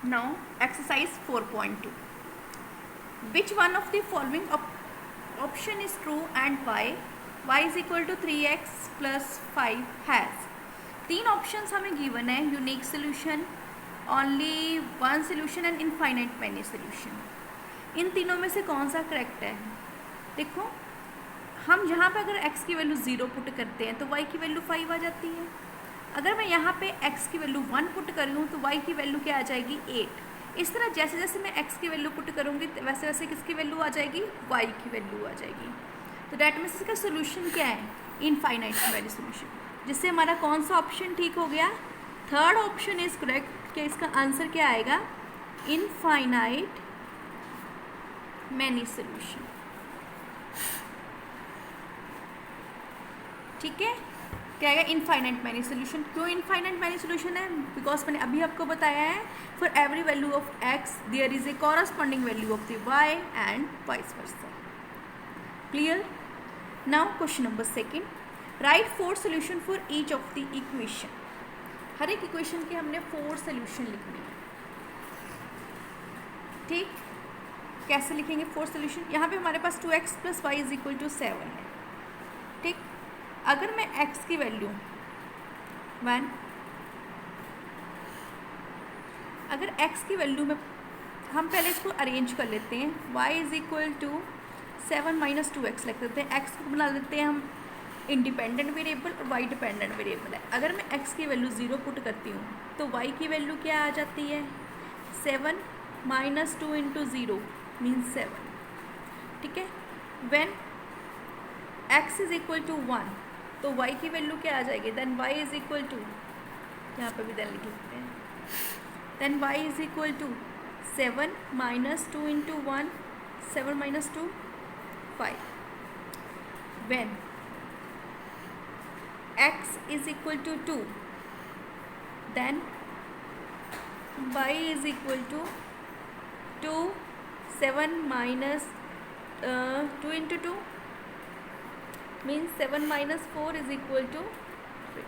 Now exercise 4.2. Which one of the following option is true and why? Y is equal to 3x plus 5 has. तीन options हमें given है, unique solution, only one solution and infinite many solution. इन तीनों में से कौन सा correct है? देखो, हम यहाँ पे अगर x की वैल्यू 0 पुट करते हैं तो y की वैल्यू 5 आ जाती है। अगर मैं यहाँ पे x की वैल्यू 1 पुट कर लूँ तो y की वैल्यू क्या आ जाएगी? 8। इस तरह जैसे जैसे मैं x की वैल्यू पुट करूँगी वैसे वैसे किसकी वैल्यू आ जाएगी? y की वैल्यू आ जाएगी। तो डैट मीन्स इसका सोल्यूशन क्या है? इनफाइनाइट वैल्यू सोल्यूशन, जिससे हमारा कौन सा ऑप्शन ठीक हो गया? थर्ड ऑप्शन इज करेक्ट कि इसका आंसर क्या आएगा? Infinite many solution. ठीक है, क्या आएगा? Infinite many solution. क्यों इनफाइनाइट मैनी सोल्यूशन है? बिकॉज मैंने अभी आपको बताया है, for every value of x there is a corresponding value of the y and vice versa. Clear? Now question number second, right 4 solution for each of the equation. हर एक equation के हमने 4 सोल्यूशन लिखने हैं। ठीक, कैसे लिखेंगे 4 सोल्यूशन? यहाँ पे हमारे पास 2x plus y is equal to 7 है। ठीक, अगर मैं x की वैल्यू 1, अगर x की वैल्यू में हम पहले इसको अरेंज कर लेते हैं, y is equal to 7 minus 2x लिख देते हैं। x को बना देते हैं हम इंडिपेंडेंट वेरिएबल और y डिपेंडेंट वेरिएबल है। अगर मैं x की वैल्यू 0 पुट करती हूँ तो y की वैल्यू क्या आ जाती है? 7 माइनस 2 इंटू 0 मीन्स 7। ठीक है, when x is equal to 1 तो y की वैल्यू क्या आ जाएगी? Then y is equal to, यहाँ पर भी देन लिख लेते हैं, then y is equal to 7 minus 2 into 1, 7 minus 2 5। When x is equal to 2 then y is equal to 2, 7 minus 2 into 2 means 7 minus 4 is equal to 3.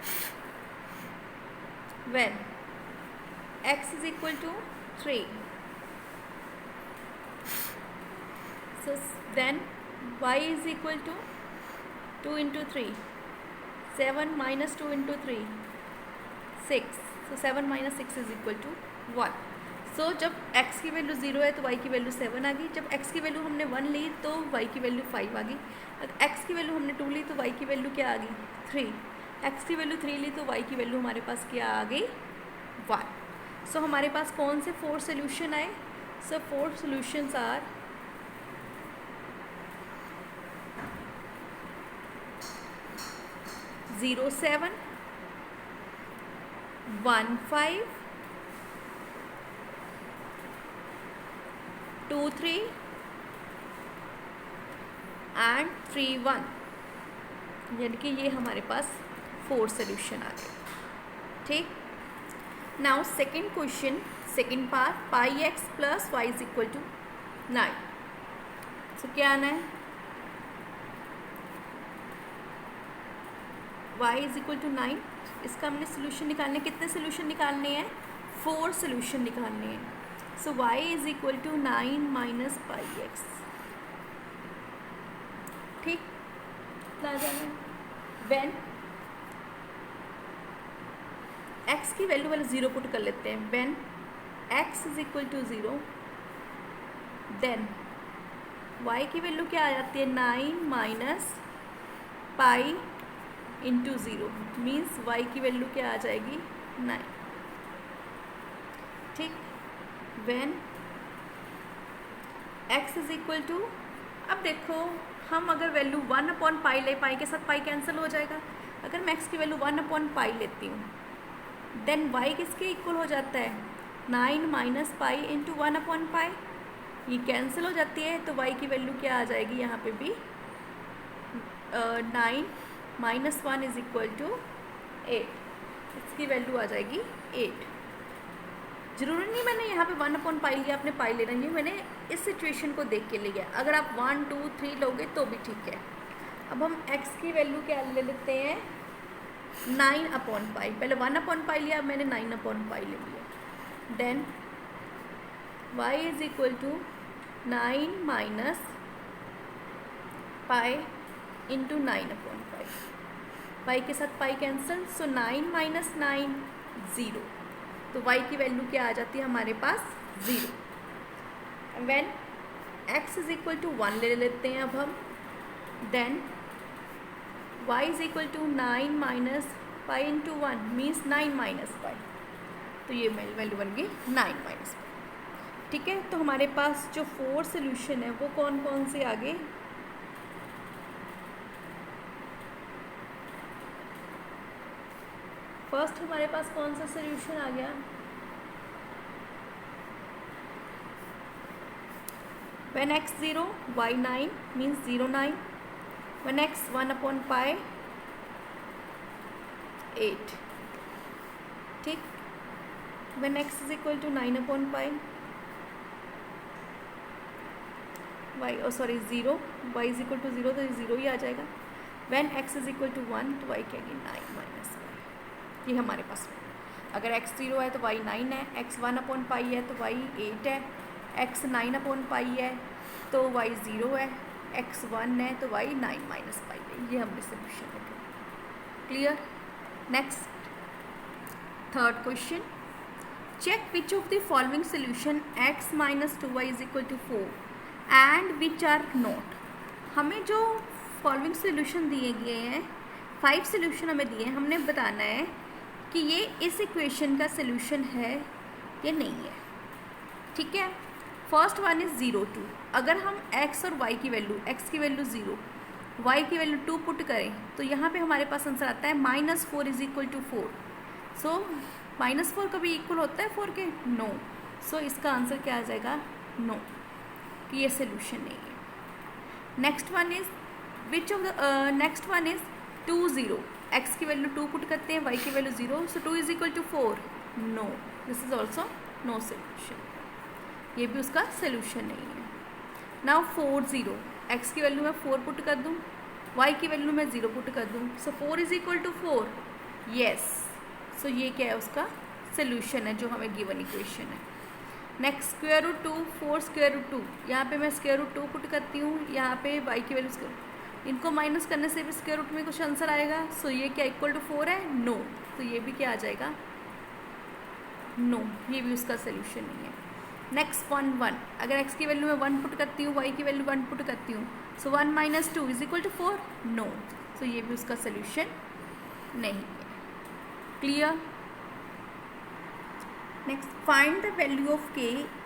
When x is equal to 3, so then y is equal to 2 into 3, 7 minus 2 into 3, 6. So 7 minus 6 is equal to 1. So जब x की value 0 है तो y की value 7 आ गई। जब x की value हमने 1 ली तो y की वैल्यू 5 आ गई। अगर x की वैल्यू हमने 2 ली तो y की वैल्यू क्या आ गई? 3। x की वैल्यू 3 ली तो y की वैल्यू हमारे पास क्या आ गई? 1। सो हमारे पास कौन से 4 सोल्यूशन आए? सो 4 सोल्यूशंस आर 0, 7, 1, 5, 2, 3 एंड 3, 1। यानी कि ये हमारे पास 4 सोल्यूशन आ गए। ठीक, now second question, second part, pi x plus y is equal to 9। So क्या आना है? y is equal to 9। इसका हमने सोल्यूशन निकालने, कितने सोल्यूशन निकालने हैं? 4 सोल्यूशन निकालने हैं। So y is equal to 9 minus pi x. ठीक, ला जाना है। व्हेन x की वैल्यू वाले 0 पुट कर लेते हैं। When x is equal to 0 then y की वैल्यू क्या आ जाती है? 9 minus pi into 0 means y की वैल्यू क्या आ जाएगी? 9। ठीक, when x is equal to, अब देखो हम अगर वैल्यू 1 अपॉन पाई ले, पाई के साथ पाई कैंसिल हो जाएगा। अगर मैं x की वैल्यू 1 अपॉन पाई लेती हूँ देन y किसके इक्वल हो जाता है? 9 minus pi into 1 upon pi, ये कैंसिल हो जाती है तो y की वैल्यू क्या आ जाएगी? यहाँ पे भी 9 माइनस 1 इज इक्वल टू 8। इसकी वैल्यू आ जाएगी 8। जरूरी नहीं मैंने यहाँ पे 1 अपॉन पाई लिया, आपने पाई लेना नहीं, मैंने इस सिचुएशन को देख के लिया। अगर आप 1, 2, 3 लोगे तो भी ठीक है। अब हम x की वैल्यू क्या ले लेते हैं? 9 अपॉन पाई। पहले 1 अपॉन पाई लिया, अब मैंने 9 अपॉन पाई ले लिया। Then y is equal to 9 minus pi into 9/5। Pi के साथ पाई कैंसिल, सो 9 माइनस 9 0, तो y की वैल्यू क्या आ जाती है हमारे पास 0। When x is equal to 1 ले लेते हैं अब हम, then y is equal to 9 minus pi into 1 means 9 minus pi, तो ये वैल्यू बन गई 9 माइनस पाई। ठीक है, तो हमारे पास जो 4 सोल्यूशन है वो कौन कौन से आ गए? फर्स्ट हमारे पास कौन सा सोल्यूशन आ गया? when x 0 y 9 means 0 9, when x 1/pi 8, ठीक, when x is equal to 9/pi y 0, y is equal to 0 तो 0 ही आ जाएगा। when x is equal to 1 तो y क्या 9 माइनस y, ये हमारे पास है। अगर x 0 है तो y 9 है, x 1/pi है तो y 8 है, x 9/pi है तो y 0 है, x 1 है तो y 9 माइनस पाई है। ये हमने सोल्यूशन रखा। Clear? Next third question, check which of the following solution x minus 2y is equal to 4 and which are not. हमें जो फॉलोइंग सोल्यूशन दिए गए हैं, 5 सोल्यूशन हमें दिए हैं, हमने बताना है कि ये इस इक्वेशन का सोल्यूशन है या नहीं है। ठीक है, फर्स्ट वन इज 0 2। अगर हम x और y की वैल्यू, x की वैल्यू 0, y की वैल्यू 2 पुट करें तो यहाँ पे हमारे पास आंसर आता है -4 इज इक्वल टू 4। सो -4 कभी इक्वल होता है 4 के? नो। सो इसका आंसर क्या आ जाएगा? नो, कि ये सोल्यूशन नहीं है। Next one is next one is 2 0। x की वैल्यू 2 पुट करते हैं, y की value 0, so 2 is equal to 4। No, this is also no solution, ये भी उसका सोल्यूशन नहीं है। नाउ 4 0, x की वैल्यू मैं 4 पुट कर दूँ, y की वैल्यू मैं 0 पुट कर दूँ, so 4 is equal to 4। Yes, so ये क्या है? उसका सोल्यूशन है जो हमें गिवन इक्वेशन है। Next square root 2 4 square root 2, यहाँ पे मैं स्क्वायर रूट 2 पुट करती हूँ, यहाँ पे y की वैल्यू स्क्वायर, इनको माइनस करने से भी स्क्वायर रूट में कुछ आंसर आएगा। सो ये क्या इक्वल टू 4 है? नो, तो ये भी क्या आ जाएगा? नो, ये भी उसका सोल्यूशन नहीं है। नेक्स्ट 1 1, अगर x की वैल्यू मैं 1 पुट करती हूँ, y की वैल्यू 1 पुट करती हूँ, so 1 minus 2 is equal to 4। No, तो ये भी उसका सोल्यूशन नहीं है। Clear? Next, find the value of k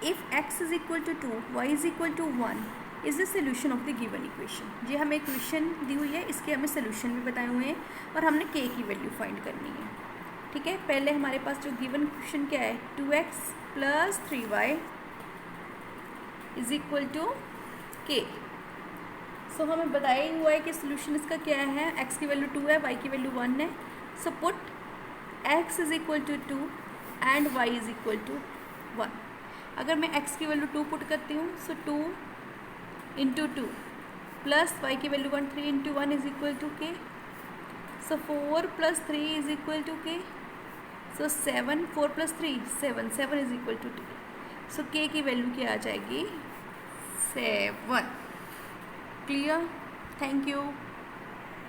if x is equal to 2 y is equal to 1 is the solution of the given equation. ये हमें इक्वेशन दी हुई है, इसके हमें सोल्यूशन भी बताए हुए हैं और हमने k की वैल्यू फाइंड करनी है। ठीक है, पहले हमारे पास जो गिवन इक्वेशन क्या है? 2x plus 3y is equal to k। So हमें बताया ही हुआ है कि सोल्यूशन इसका क्या है? x की वैल्यू 2 है, y की वैल्यू 1 है, so put x is equal to 2 and y is equal to 1। अगर मैं x की वैल्यू 2 पुट करती हूँ, सो 2 इंटू 2 प्लस y की value 1 3 into 1 is equal to k, so 4 plus 3 is equal to k, so 7 4 plus 3 7 7 is equal to 2। So k की value क्या आ जाएगी? 7। क्लियर? Thank you.